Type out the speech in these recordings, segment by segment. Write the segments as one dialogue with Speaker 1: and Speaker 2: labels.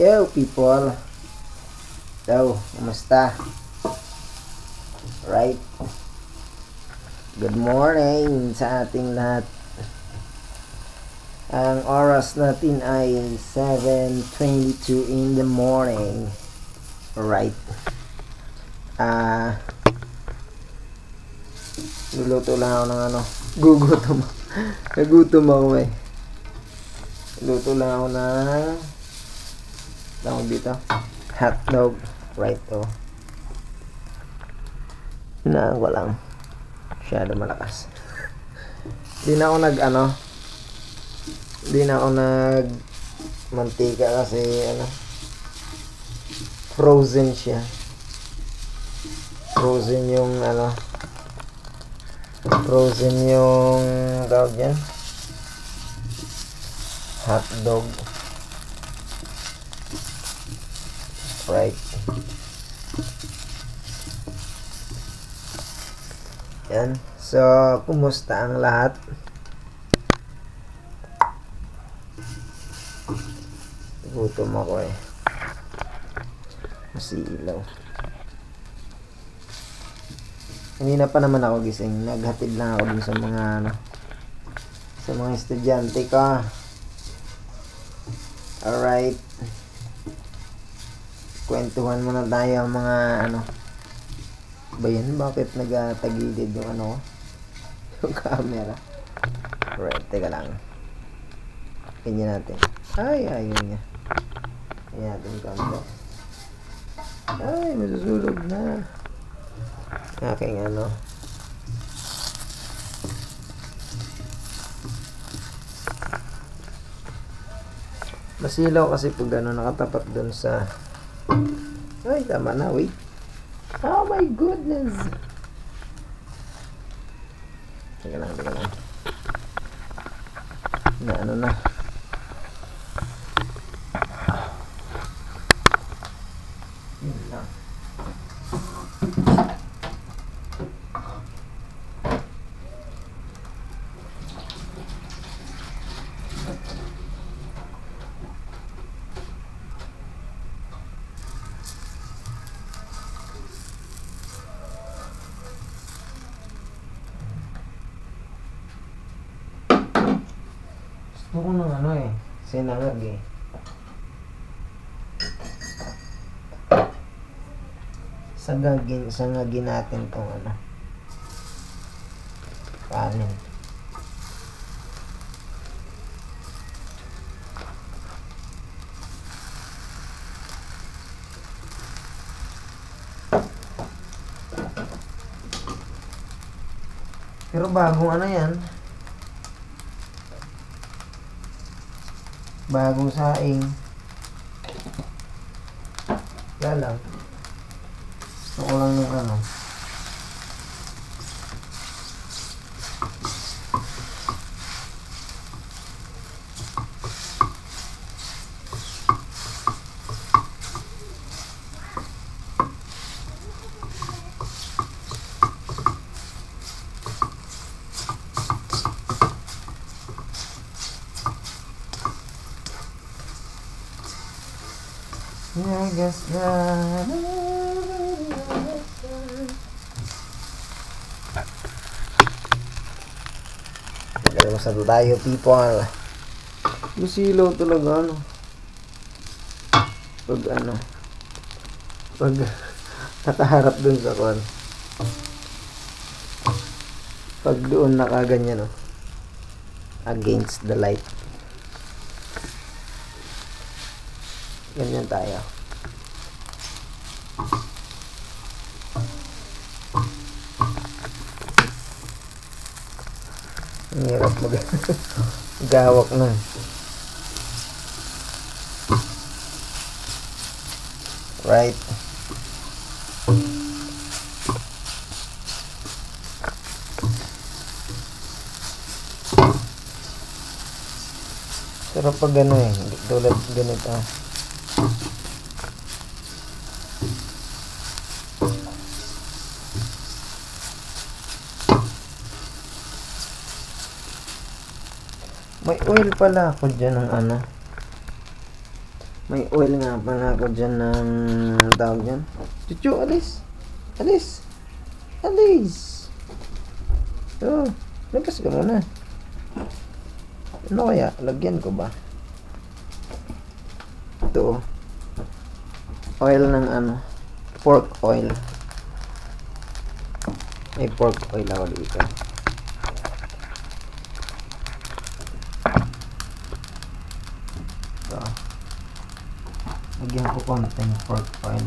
Speaker 1: go people. So, kumusta? Right? Good morning sa ating lahat. Ang oras natin ay 7:22 in the morning. Right? Luluto lang ako ng gugutom. Nagutom ako eh. Luto lang ako ng tawag dito, hotdog. Right, oh. Hinaan ko lang. Masyado malakas. Di na ako mantika kasi frozen siya. Frozen yung tawag yan, hotdog. Right. Yan. So, kumusta ang lahat? Gutom ako eh. Masilaw. Hindi na pa naman ako gising. Naghatid lang ako dun sa mga estudyante ko. Alright. Kwentuhan muna tayo mga ba yan? Bakit nagtagilid yung yung camera? Alright, teka lang. Ganyan natin. Ay, ayun niya. Ganyan natin yung camera. Ay, masusulog na. Aking masilaw kasi pag nakatapat dun sa ay, tama na, wait. Oh my goodness. Teka lang. Na. Yun lang. Gusto ko ng sinangag eh. Sangagin natin tong kanin. Pero bagong yan. Bagong saing. Kaya lang. Gusto ko lang ng I guess that magkalimusan tayo people. Masilaw talaga pag nakaharap dun sa pag doon nakaganyan against the light. Ganyan tayo. Ang hirap gawak na. Right. Pero pag tulad ganito. May oil pala ako dyan ng May oil nga pala ako dyan ng tawag dyan. Chuchu, alis! Alis! Alis! Oh, labas ka muna. Ano kaya? Lagyan ko ba? Ito. Oil ng ano? Pork oil. May pork oil ako dito. So, lagyan ko konting pork oil.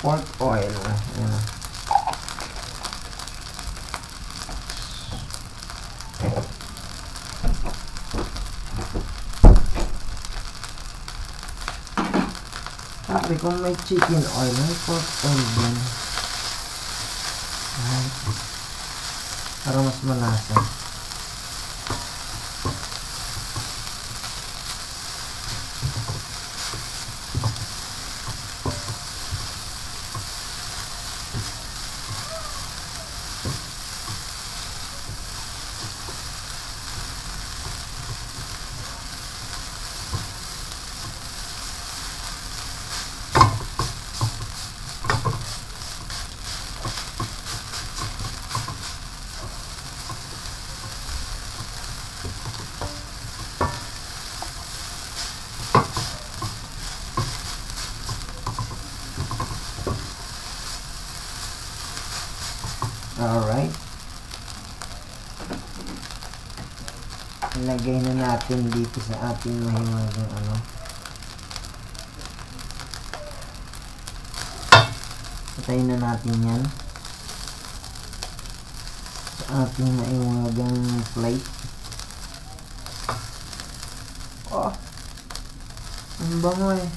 Speaker 1: Pork oil. Ayan. Sabi kung may chicken oil, may pork oil din. Right. Para mas malasa. Alright. Ilagay na natin dito sa ating mahiwagang ano. Patayin na natin yan. Sa ating mahiwagang plate. Oh! Ang bango eh.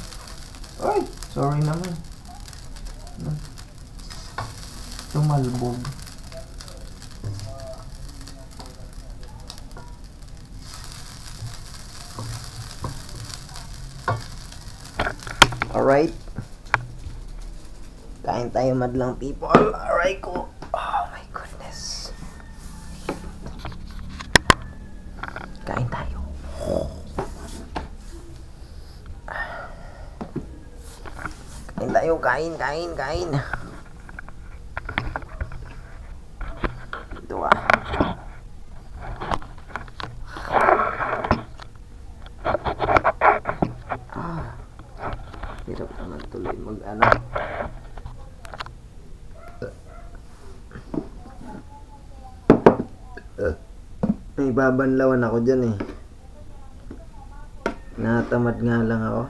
Speaker 1: Ay! Sorry naman. Tumalbog. Alright. Kain tayo madlang people. Alright ko. Oh my goodness. Kain tayo. Kain tayo. Kain. Ito ah. Hirap naman tuloy mag-ano. May babanlawan ako dyan eh. Natamad nga lang ako.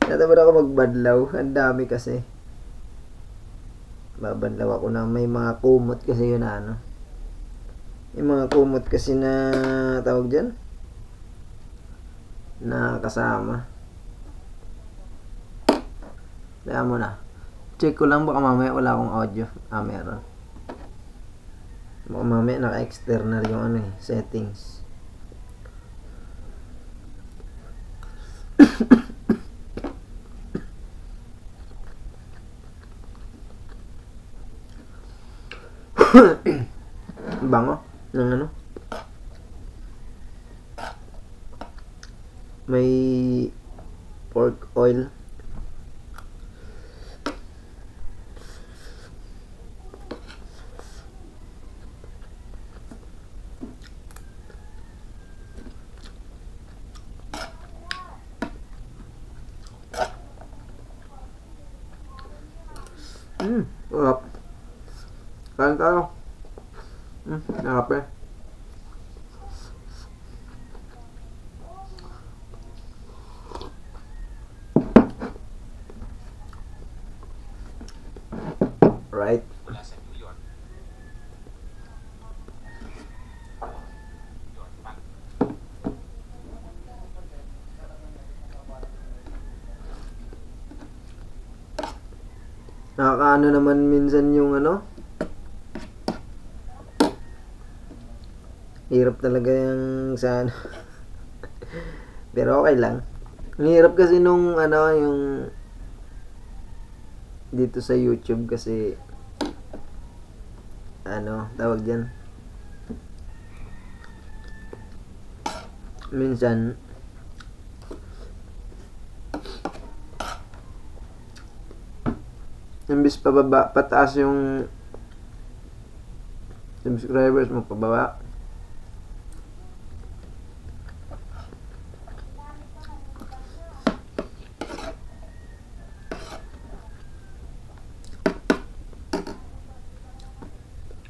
Speaker 1: Natamad ako magbadlaw. Ang dami kasi. Babanlaw ako na may mga kumot kasi yun na ano. Yung mga kumot kasi na tawag dyan. Na kasama. Kaya mo na. Check ko lang baka mamaya wala akong audio. Meron. Baka mamaya naka-external yung ano eh, settings. Bango ng ano. May pork oil. Sarap. Kain tayo. Sarap eh. Right. Nakakaano naman minsan yung ano, Hirap talaga yung sa ano. Pero okay lang. Ang hirap kasi nung ano, yung dito sa YouTube kasi ano, tawag dyan. Minsan imbis pataas yung subscribers mo, pababa.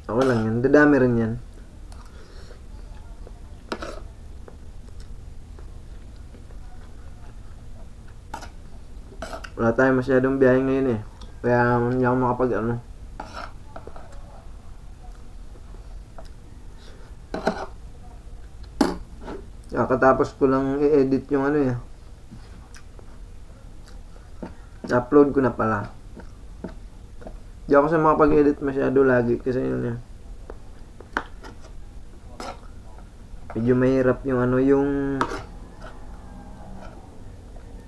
Speaker 1: Ako lang yan, dadami rin yan. Wala tayong masyadong biyahe ngayon eh. Kaya hindi ako makapag ano. Kakatapos ko lang i-edit yung ano eh. Upload ko na pala. Hindi ako sa makapag-edit masyado lagi kasi yun eh. Medyo mahirap yung ano, yung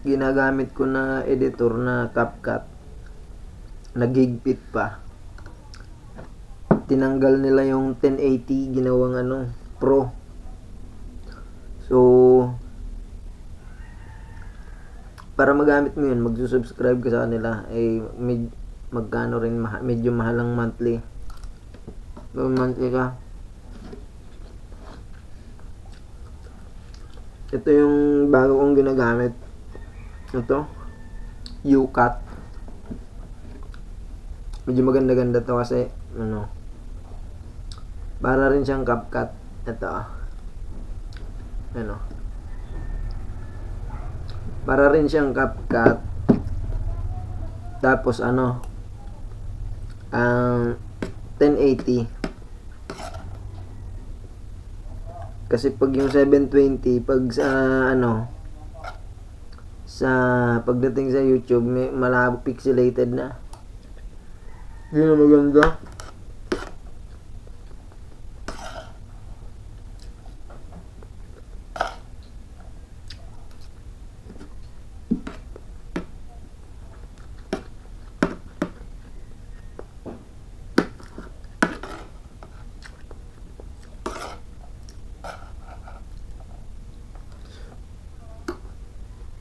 Speaker 1: ginagamit ko na editor na CapCut. Nagigpit pa. Tinanggal nila yung 1080, ginawang ano, Pro. So, para magamit mo yun, magsusubscribe ka sa kanila, ay magkano rin, medyo mahalang monthly. So, monthly ka. Ito yung bago kong ginagamit. Ito, UCut. Medyo maganda-ganda to kasi, ano, para rin siyang CapCut. Ito, ano, para rin siyang CapCut. Tapos ano, ang 1080. Kasi pag yung 720, pag sa ano, sa pagdating sa YouTube, may malabo, pixelated na. Hindi na maganda.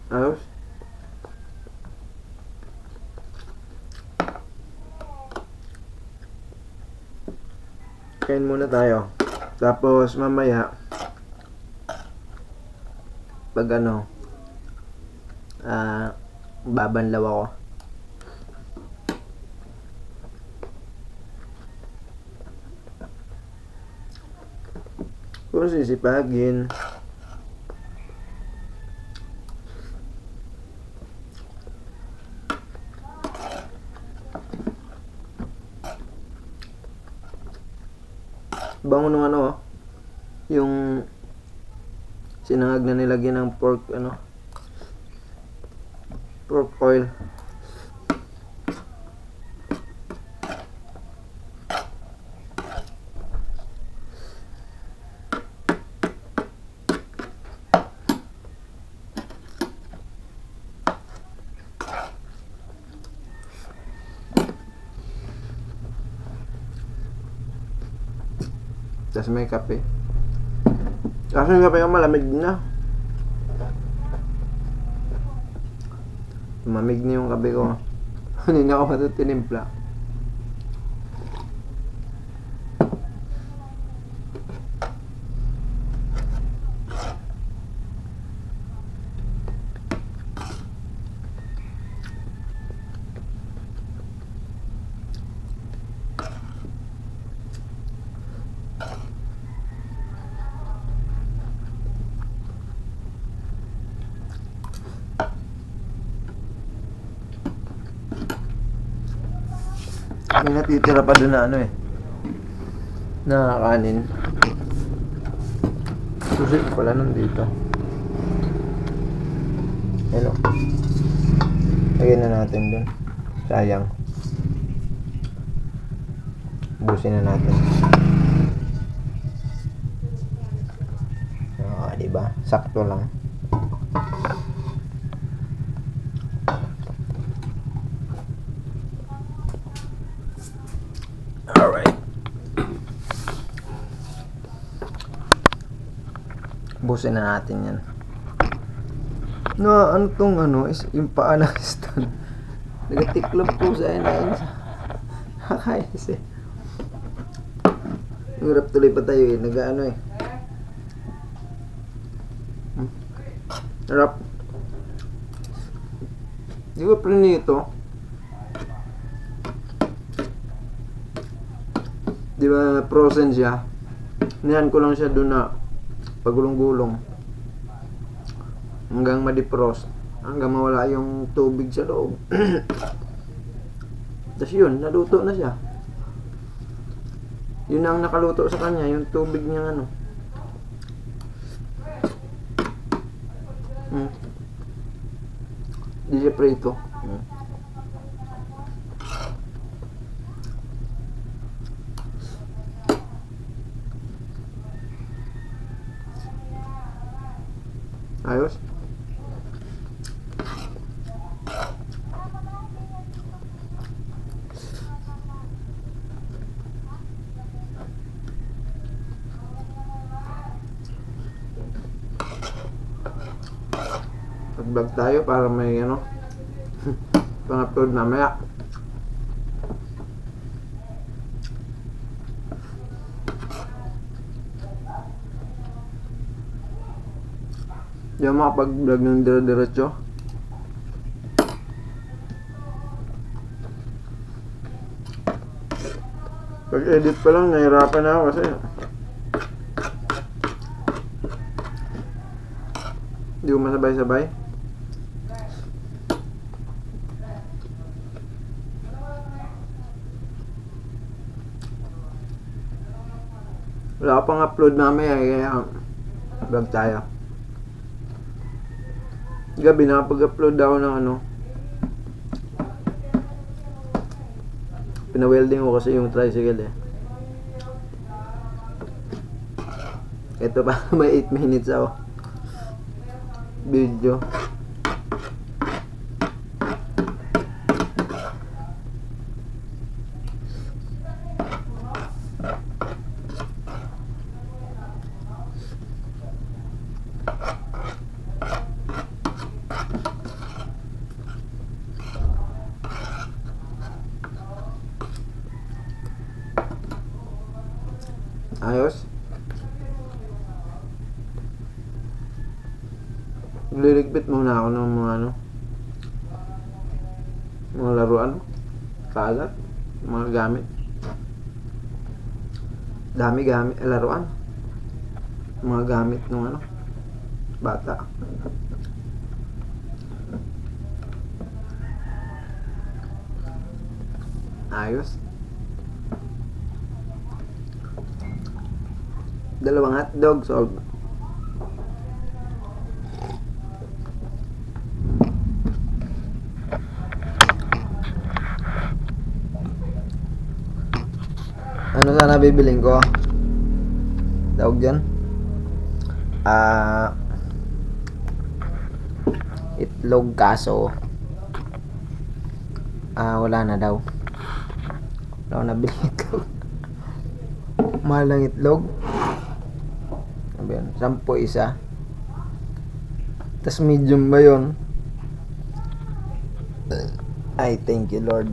Speaker 1: Ayos. Kain muna tayo. Tapos mamaya pag ano, babanlaw ako. Kung sisipagin, bango nung ano, yung sinangag na nilagyan ng pork, ano, pork oil. Tapos may kape. Kasi yung kape ko malamig na. Mamig na yung kape ko. Hindi na ako matutinimpla. May natitira pa doon na ano eh, na kanin. Susit pala nandito. Hello. Lagyan na natin doon. Sayang. Busin na natin. ba? Sakto lang. Alright. Busin na natin yan. No, ano tong ano, is yung paa ng stone. Nagatiklop po sa inain. Nakakayos eh. Hirap tuloy pa tayo eh. Nag-ano eh. Harap. Di ba prinito? Di ba frozen siya? Niyan ko lang siya doon na pagulong-gulong. Hanggang ma-defrost. Hanggang mawala yung tubig sa loob. Tapos yun, naluto na siya. Yun ang nakaluto sa kanya, yung tubig niya ano. Di siya prito. Ayos. Mag-vlog tayo para may ano pang-upload mamaya. Di ako makapag-vlog ng dire-diretso. Pag-edit pa lang, nahirapan na ako kasi hindi ko masabay-sabay. Wala pang upload mamaya kaya vlog tayo. Gabi nakapag-upload ako ng ano. Pina-welding ko kasi yung tricycle eh. Ito pa, may 8 minutes ako. Video. Ayos. Liligpit muna ako ng mga ano, mga laruan, kalat, mga gamit. Dami gamit, laruan. Mga gamit ng ano, bata. Ayos. Dalawang hotdog solve. Ano sana bibiling ko? Tawag dyan? Itlog kaso wala na daw. Wala na biling itlog. Mahal ng itlog. 10 isa. Tas medium ba yun? Ay, thank you Lord.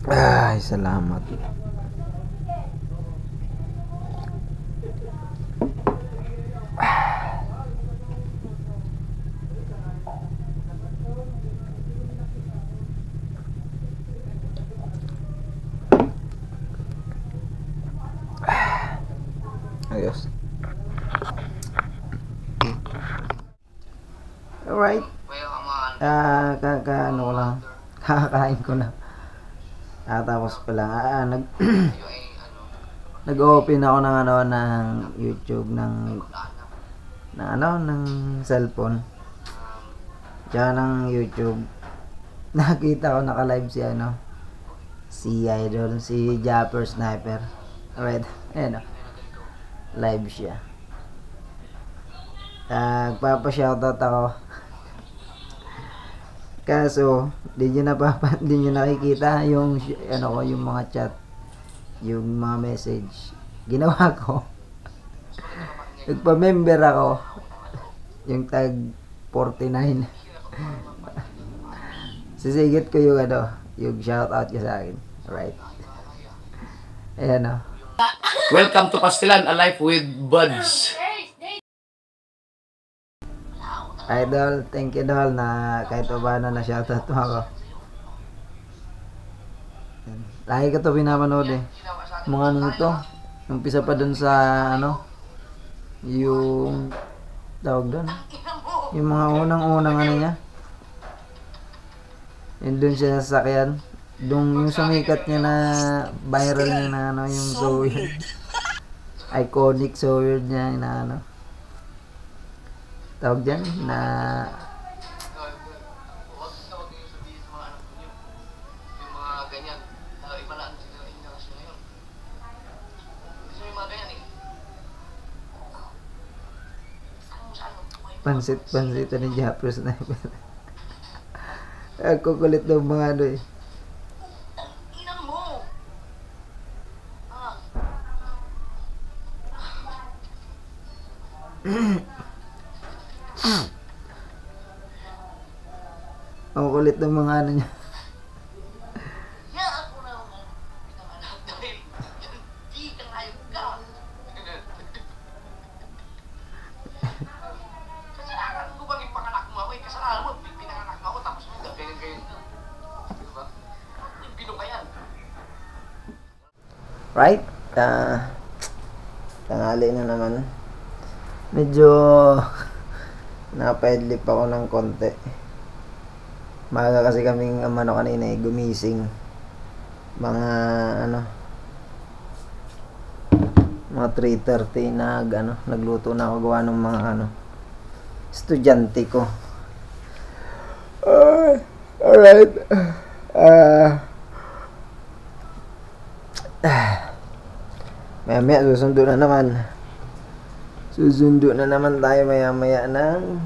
Speaker 1: Ay, salamat. Ayos. Alright. Ano ko lang. Kakakain ko na. Tapos pa lang. Nag-open ako ng ano ng YouTube ng cellphone. Diyan ng YouTube. Nakita ko naka-live si Idol, si Japper Sniper. Alright. Ayan o. Live siya. Nagpapa-shoutout ako. Kaso, di nyo nakikita yung, yung mga chat, yung mga message. Ginawa ko. Nagpa-member ako. Yung tag 49. Sisigit ko yung yung shoutout ko sa akin. Alright. Ayan o.
Speaker 2: Welcome to Pastilan, Alive with Buds.
Speaker 1: Idol, thank you Idol na kahit pa paano na shoutout mo ako. Lagi ko ito pinapanood eh. Mga ano nito, umpisa pa dun sa yung tawag dun, yung mga unang-unang niya. Yun dun siya sa sakyan. Yung sumikat niya na viral niya na yung so weird. Iconic so weird niya na tawag dyan na pansit ni Japros na ako kulit ng mga eh. Ang kulit ng mga niya. Right? Tanghali na naman. Medyo napaidlip ako ng konti. Maaga kasi kaming kanina gumising. Mga mga 3:30 nagluto na ako gawa ng mga estudyante ko. Alright. Maya susundo na naman tayo maya ng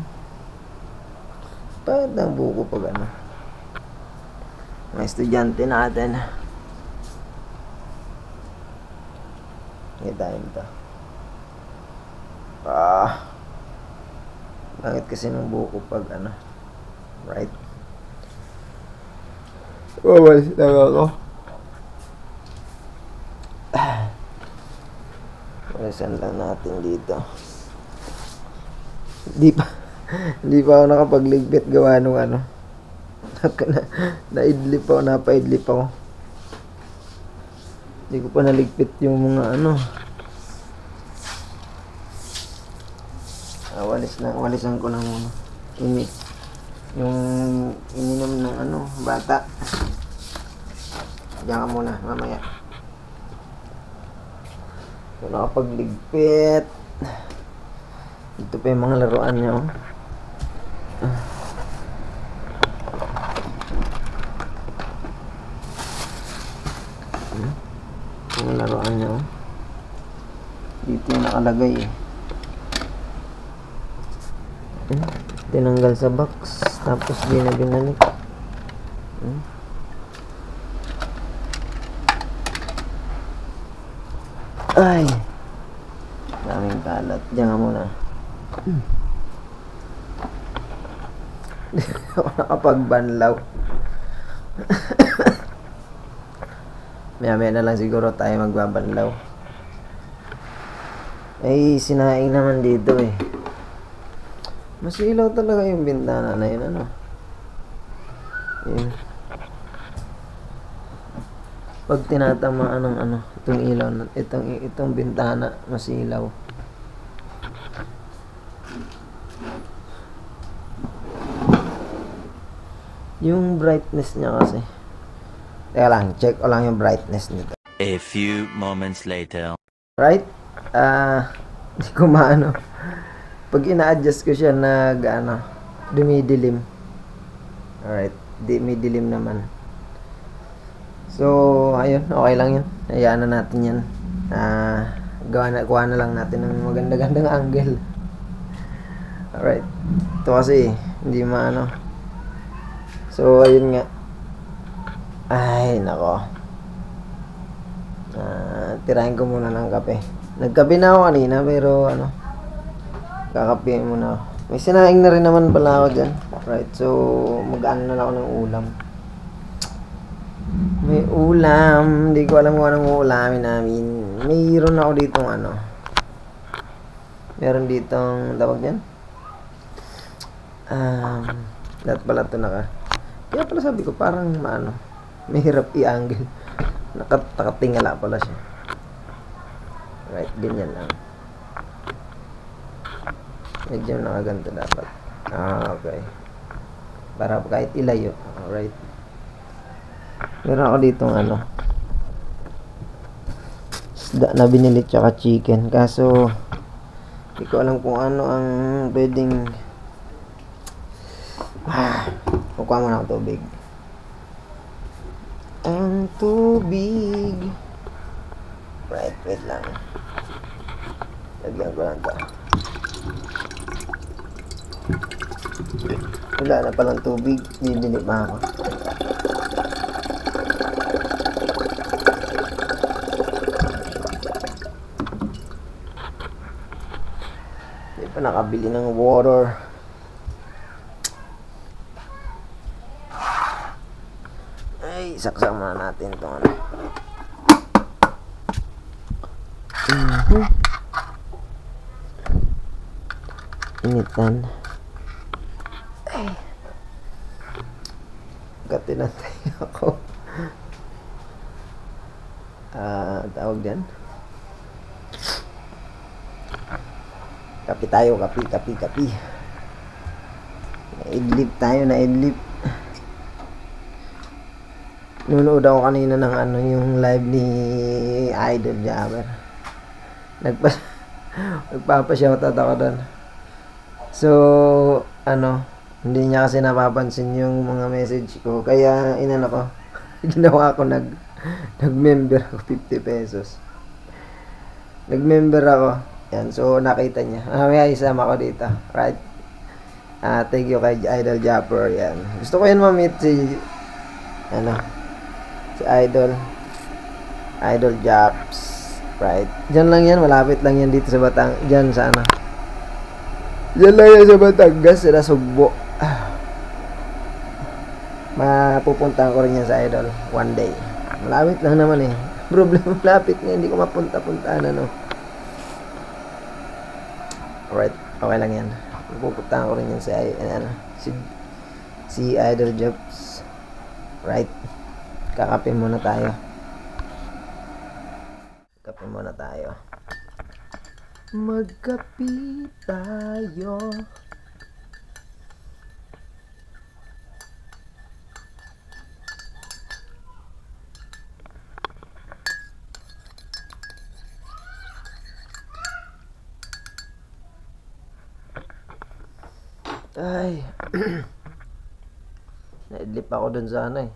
Speaker 1: ng buko pag mga estudyante natin. Ngayon ito bakit kasi ng buko pag right. Walis lang ako. Walisan lang natin dito. Hindi pa ako nakapagligpit gawa nung napaidlip ako. Hindi ko pa naligpit yung mga walisan ko lang muna. Yung ininom ng bata. Diyan ka muna, mamaya. So, nakapagligpit. Ito pa yung mga laruan niya, Mga laruan niya, Dito yung nakalagay, Tinanggal sa box, tapos di na binalik. Ay, daming kalat. Diyan nga muna. Ako nakapagbanlaw. Maya na lang siguro tayo magbabanlaw. Ay, sinaing naman dito eh. Masilaw talaga yung bintana na yun, Yun. Pag tinatamaan ng itong ilaw, itong bintana, masilaw. Yung brightness niya kasi. Teka lang, check ko lang yung brightness nito.
Speaker 3: A few moments later.
Speaker 1: Right? Hindi ko maano. Pag ina-adjust ko siya dumidilim. Alright, dumidilim naman. So, ayun, okay lang yun. Hayaan na natin yan. Kuha na lang natin ng maganda-gandang angle. Alright. Ito kasi, hindi maano. So, ayun nga. Ay, nako. Tirahin ko muna ng kape. Nagkape na ako kanina, pero ano, kakape muna ako. May sinaing na rin naman pala ako dyan. Right, so, mag-ano na lang ako ng ulam. May ulam. Hindi ko alam kung anong uulamin namin. Mayroon ako ditong ano. Meron ditong, tawag yan? Lahat pala ito kaya pala sabi ko, parang maano, mahirap i-angle. Nakatingala pala siya. Right, ganyan lang. Medyo nakaganto dapat. Okay. Para kahit ilayo. Alright. Meron ako ditong ano, isda na binili tsaka chicken. Kaso, hindi ko alam kung ano ang pwedeng... Kukuha mo na ang tubig. Ang tubig. Right, wait lang. Lagyan ko lang ito. Wala na palang tubig. Bibili pa ako. Hindi pa nakabili ng water. Ay, saksak muna natin ito. Initan. Ay. Katinatay ako. Tawag dyan. Kapi tayo, kapi. Naidlip tayo, naidlip. Nunood ako kanina ng ano, yung live ni Idol Jammer. Nagpapa-shoutout ako doon. So, ano, hindi niya kasi napapansin yung mga message ko. Kaya, inano ko, ginawa ko, nag-member ako, 50 pesos. Nag-member ako. Yan, so, nakita niya. May isama ko dito. Right? Thank you kay Idol Japper. Yan. Gusto ko yun ma-meet si, ano, si Idol Japs. Right? Diyan lang yan, malapit lang yan dito sa diyan sa ano. Diyan lang yan sa Batangas, sa Sugbo. Mapupuntahan ko rin yan sa Idol one day. Malapit lang naman eh. Problema, malapit nga, hindi ko mapunta-puntaan ano. Alright, okay lang yan. Pupuntahan ko rin yan sa si Idol Japs. Right? Kakape muna tayo. Kape muna tayo. Magkape tayo. Ay. Naidlip ako dun sa ano eh.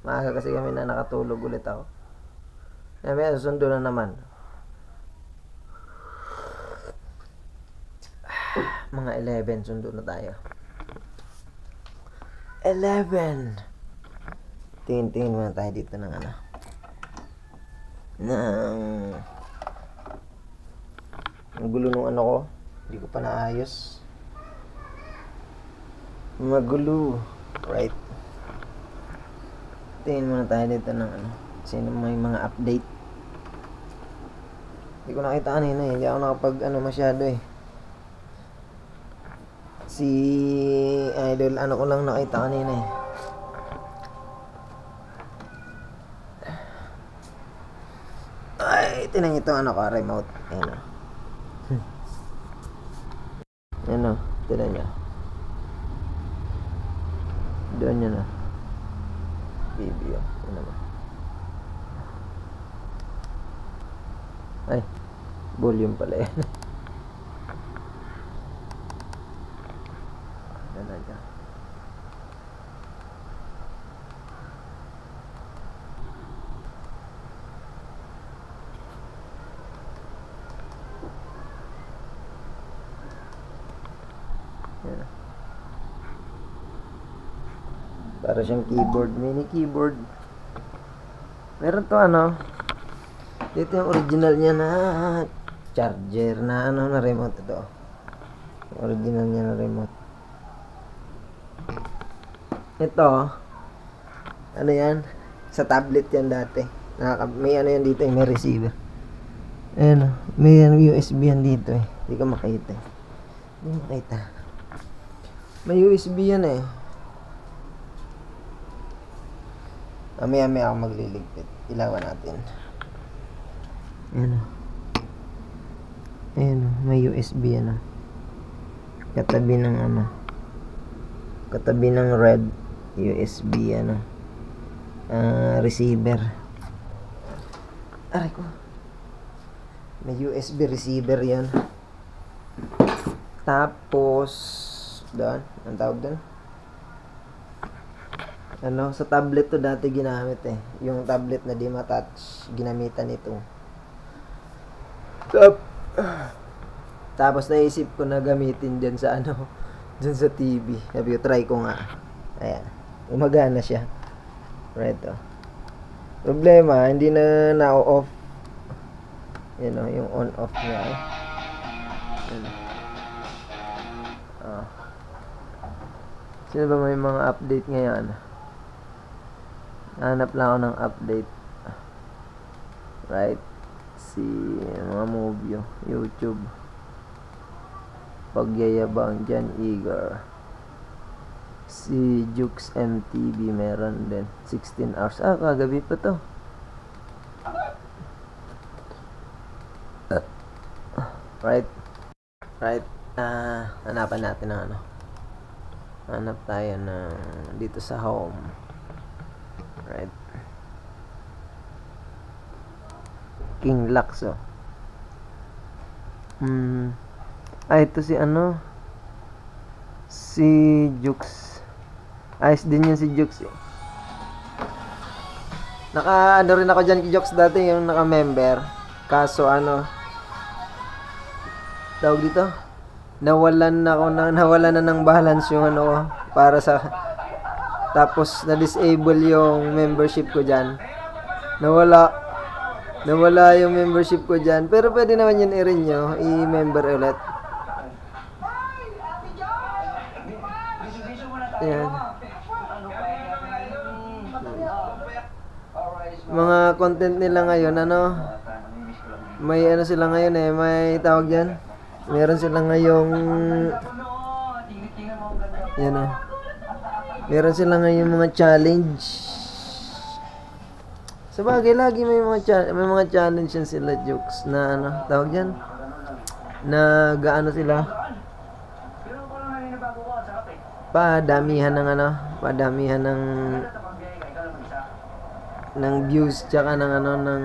Speaker 1: Maaga kasi kami na nakatulog ulit ako. Kaya susundo na naman. Mga 11, sundo na tayo. 11. Tingin muna tayo dito ng ano. Ang gulo nung ano ko. Hindi ko pa naayos. Magulo. Right. Tingin muna tayo dito ng ano. Sino may mga update. Hindi ko nakita kanina eh. Hindi ako nakapag ano masyado eh. Si Idol ano ko lang nakita kanina eh. Ay, tinan nyo ito ano ka, remote. Ayan o. Ayan o, tinan nyo. Doon yun o. Video. Ayan naman. Ay, volume pala yan. Ayan na dyan. Para siyang keyboard, mini keyboard. Meron to ano. Dito yung original niya na charger na ano na remote ito. Original niya na remote. Ito, ano yan? Sa tablet yan dati. May ano yan dito, may receiver. Ayan, may USB yan dito eh. Hindi ka makita eh. Hindi makita. May USB yan eh. Maya ako magliligpit. Ilawan natin. Ayan o. Ayan o, may USB yan o. Katabi ng ano. Katabi ng red USB ano. Receiver. Aray ko. May USB receiver yan. Tapos doon, ang tawag doon? Ano, sa tablet to dati ginamit eh. Yung tablet na di matouch, ginamitan ito. Tapos naisip ko na gamitin dyan sa ano, dyan sa TV. Sabi ko, try ko nga. Ayan, umagana siya. Right oh. Problema, hindi na na-off. Yan o, yung on-off niya eh. Yan. Sino ba may mga update ngayon? Hanap lang ako ng update. Right? Si mga movie, YouTube. Pagyayabang dyan, Igor. Si Jukes MTV meron din. 16 hours. Kagabi pa to. Right? Right? Hanapan natin ng ano. Hanap tayo ng dito sa home. Right? King Lux oh. Ito si ano, si Jukes. Ayos din yun si Jukes eh. Ano rin ako dyan kay Jukes dati, yung naka-member. Kaso ano, tawag dito, nawalan na ng balance yung ano ko, para sa, tapos na-disable yung membership ko dyan. Nawala yung membership ko dyan. Pero pwede naman yun i-renew, i-member ulit. Ayan. Mga content nila ngayon, ano, may ano sila ngayon eh, may tawag dyan. Meron sila ngayong, yan o. Meron sila ngayong mga challenge. Sabagay, lagi may mga challenge yan sila, Jokes, na ano, tawag dyan. Gaano sila. Padamihan ng ano, padamihan ng views, tsaka ng ano, ng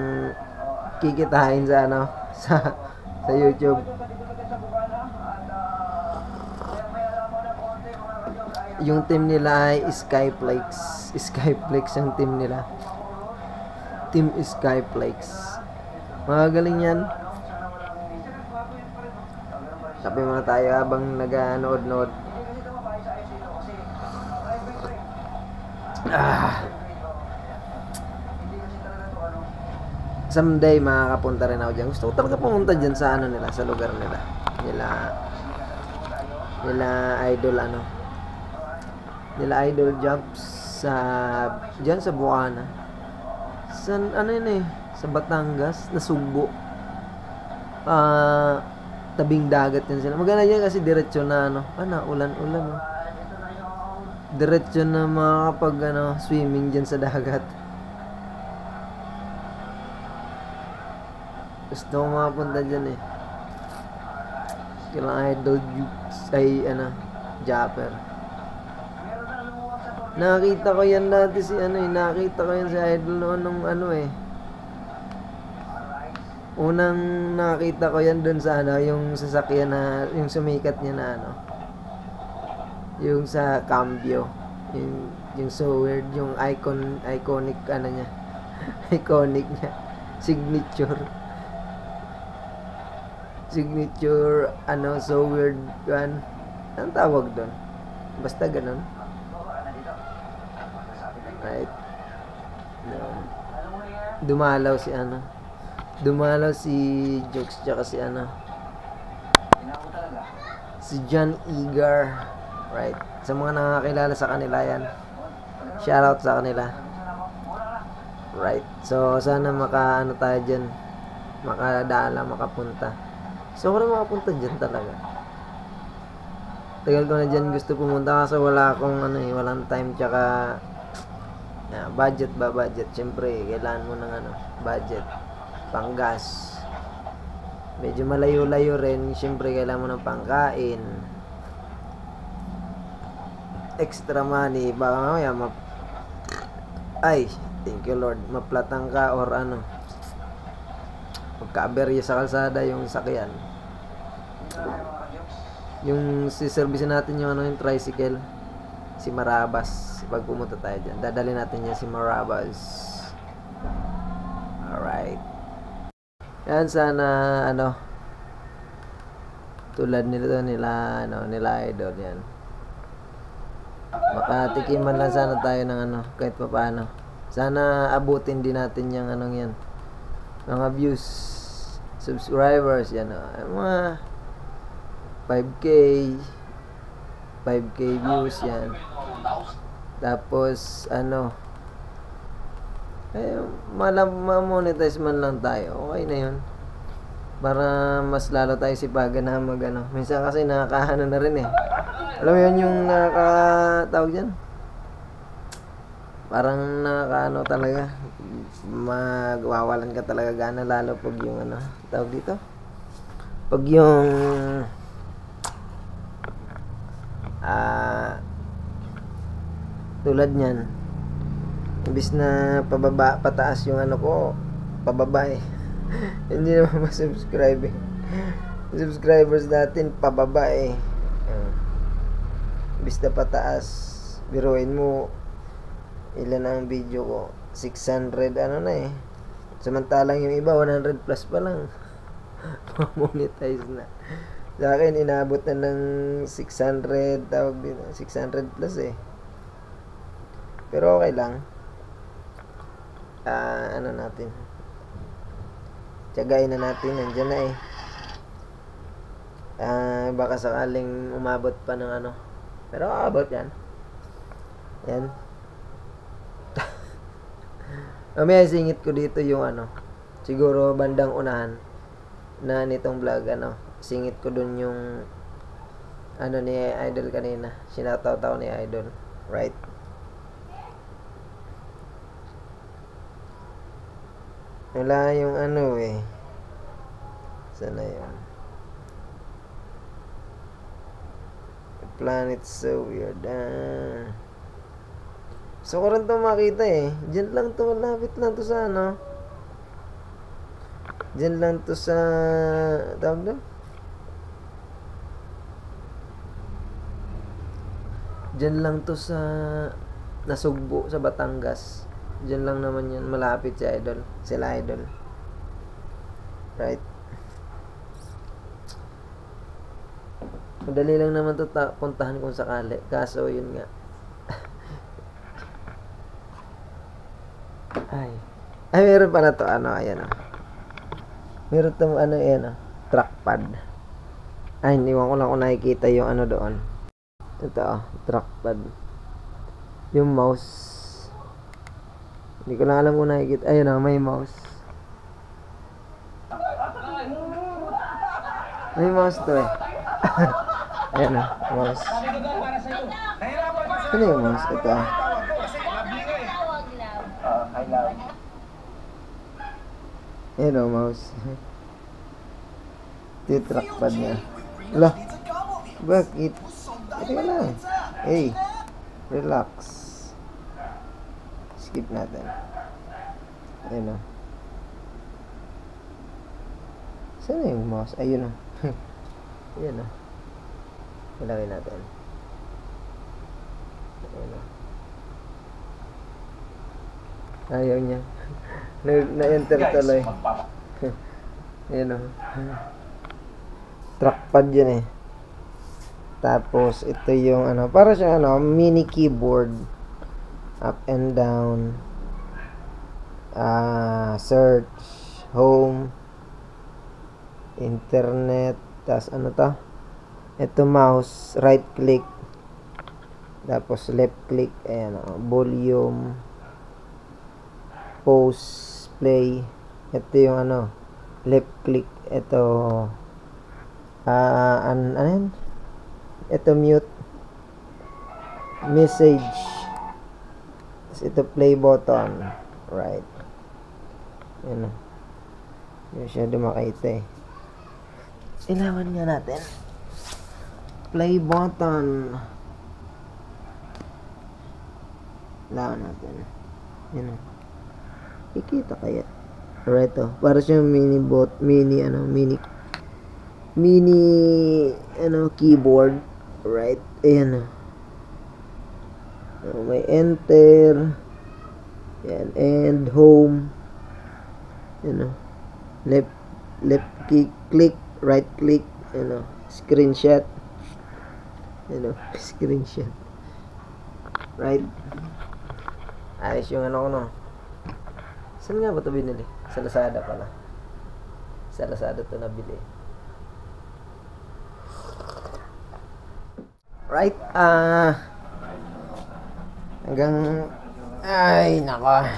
Speaker 1: kikitain sa ano, sa YouTube. Yung team nila ay Skyflex. Skyflex yung team nila. Team Skyflex. Magagaling yan. Sabi mga tayo habang nag-nood-nood. Someday makakapunta rin ako dyan. Gusto ko talaga pumunta dyan sa ano nila, sa lugar nila. Nila idol ano. Nila idol jumps sa dyan sa Bukana. Sa ano yun eh, sa Batangas, na Sugbo. Tabing dagat yan sila. Maganda yan kasi diretso na ano, ulan-ulan oh. Diretso na makakapag ano, swimming dyan sa dagat. Gusto ko makapunta dyan eh. Kailang idol ay ano, Japper. Nakita ko yan dati si ano eh, nakita ko yan si idol noon nung ano eh. Unang nakita ko yan dun sa ano, yung sasakyan na, yung sumikat niya na ano. Yung sa Cambio. Yung so weird, yung iconic ano niya. Iconic niya. Signature ano, so weird one. Anong tawag doon? Basta ganun. Right? Yun. Dumalaw si ano. Dumalaw si Jokes tsaka si ano. Si John Eagar. Right? Sa mga nakakilala sa kanila yan. Shoutout sa kanila. Right? So, sana makaano tayo dyan. Makadala, makapunta. So, kung makapunta dyan talaga. Tagal ko na dyan gusto pumunta kasi wala akong ano eh, walang time tsaka budget ba, budget. Siyempre, kailangan mo ng ano, budget. Panggas. Medyo malayo-layo rin. Siyempre, kailangan mo ng pangkain. Extra money. Baka mamaya ay, thank you Lord. Maplatang ka or ano. Magka-aberya sa kalsada yung sakyan. Yung siservice natin yung ano, yung tricycle. Si Marabas. Pag pumunta tayo dyan, dadali natin yan si Marabas. Alright. Yan, sana ano, tulad nila Idol yan. Makatikiman lang sana tayo ng ano, kahit pa paano. Sana abutin din natin yung anong yan, mga views, subscribers yan, mga 5k views yan. Tapos ano, ma-monetize man lang tayo, okay na yun. Para mas lalo tayo sipagan na ano. Minsan kasi nakakaano na rin eh. Alam mo yun yung nakakatawag dyan? Parang nakakaano talaga. Magwawalan ka talaga gana, lalo pag yung ano, tawag dito? Pag yung tulad nyan, imbis na pababa, pataas yung ano ko, pababa eh. Hindi naman masubscribe eh. Subscribers natin pababa eh. Imbis na pataas, biruin mo ilan ang video ko, 600 ano na eh. Samantalang yung iba 100 plus pa lang. Monetize na. Sa akin inabot na ng 600, tawag din 600 plus eh. Pero okay lang. Ano natin, tiyagain na natin, nandiyan na eh. Baka sakaling umabot pa ng ano, pero aabot yan. Yan. Mamaya singit ko dito yung ano, siguro bandang unahan na nitong vlog, ano, singit ko dun yung ano ni Idol kanina, sinataw-taw ni Idol, right? Wala yung ano eh, sana yun, the planet's so weird. So ko rin ito makita eh. Diyan lang to, malapit lang to sa ano, diyan lang to sa tawag doon, diyan lang to sa Nasugbo sa Batangas. Diyan lang naman yan, malapit si Idol, sila Idol, right? Madali lang naman to puntahan kung sakali, kaso yun nga. Ay, meron pa na to, ano, ayan o. Meron to, ano, ayan o, trackpad. Ay, iniwan ko lang kung nakikita yung ano doon. Ito o, trackpad. Yung mouse. Hindi ko lang alam kung nakikita. Ayun o, may mouse. May mouse to eh. Ayan o, mouse. Ano yung mouse? Ito o. Ayan o, mouse. Ito yung trackpad niya. Wala. Bakit? Ito ka lang. Hey, relax. Skip natin. Ayan o. Saan na yung mouse? Ayun o. Ayan o. Ilagay natin. Ayan o. Ayaw niya. Na-enter tuloy. Ayan o. Trackpad yan eh. Tapos ito yung ano, para siya ano, mini keyboard. up and down, search, home, internet, tas ano to, ito mouse, right click, tapos left click, ayan, volume, pause, play, ito yung ano, left click, ito ano yan, ito mute, message, tapos ito play button, right, yan, hindi siya dumakita eh. Ilawan nga natin. Play button. Ilawan natin. Yan o. Kikita kaya. Alright o. Para siyang mini keyboard. Right. Ayan o. May enter. Yan. And home. Yan o. Left click. Right click, screenshot, screenshot, right, ayos yung ano ko, no. Saan nga ba ito binili? Sa Lazada pala, sa Lazada ito nabili, right, hanggang, ay naka,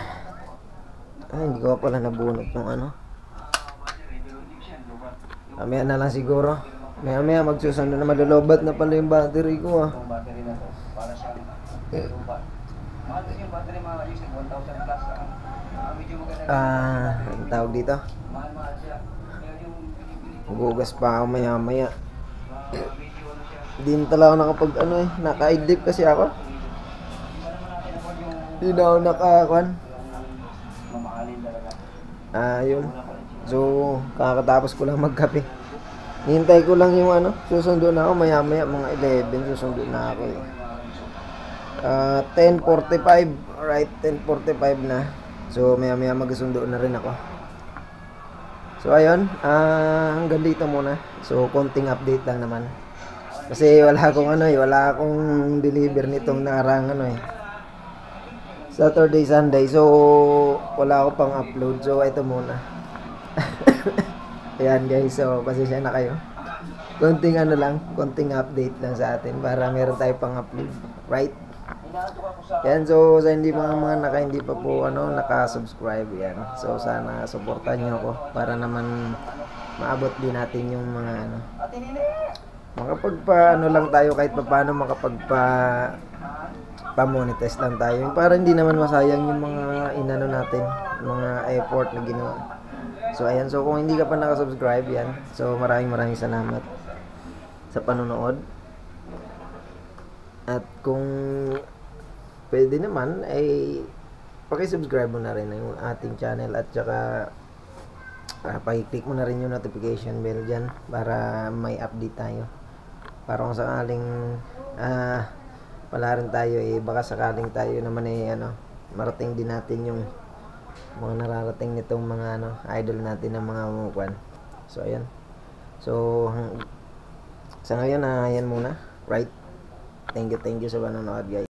Speaker 1: hindi ko pala nabunot ng ano. Mamaya na lang siguro. Maya magsusundo na, malulubat na pala yung battery ko ang tawag dito, magugas pa ako maya. Hindi na talaga ako nakapag naka-idlip kasi ako. Hindi na ako nakakuan. Yun. So, kakatapos ko lang magkape. Hintay ko lang yung susundo na ako maya mga 11, susundo na ako eh. 10:45, alright, 10:45 na. So, maya magsusundo na rin ako. So, ayun, hanggang dito muna. So, konting update lang naman. Kasi wala akong deliver nitong narang Saturday, Sunday. So, wala ako pang upload. So, ito muna. Ayan guys, so pasensya na kayo. Konting konting update lang sa atin para meron tayo pang upload, right? Yan, so sa hindi pa po naka-subscribe yan. So sana suportahan niyo ako para naman maabot din natin yung mga lang tayo kahit paano pa-monetize lang tayo. Para hindi naman masayang yung mga natin, mga effort na ginawa. So ayan, so kung hindi ka pa naka-subscribe yan, so maraming salamat sa panonood. At kung pwede naman ay paki-subscribe mo na rin yung ating channel at saka paki-click mo na rin yung notification bell dyan para may update tayo. Para kung sakaling wala rin tayo baka sakaling tayo naman marating din natin yung mga nararating nitong mga idol natin ng mga umukuan. So ayan. So sa ngayon ayan muna, right? Thank you sa panonood guys.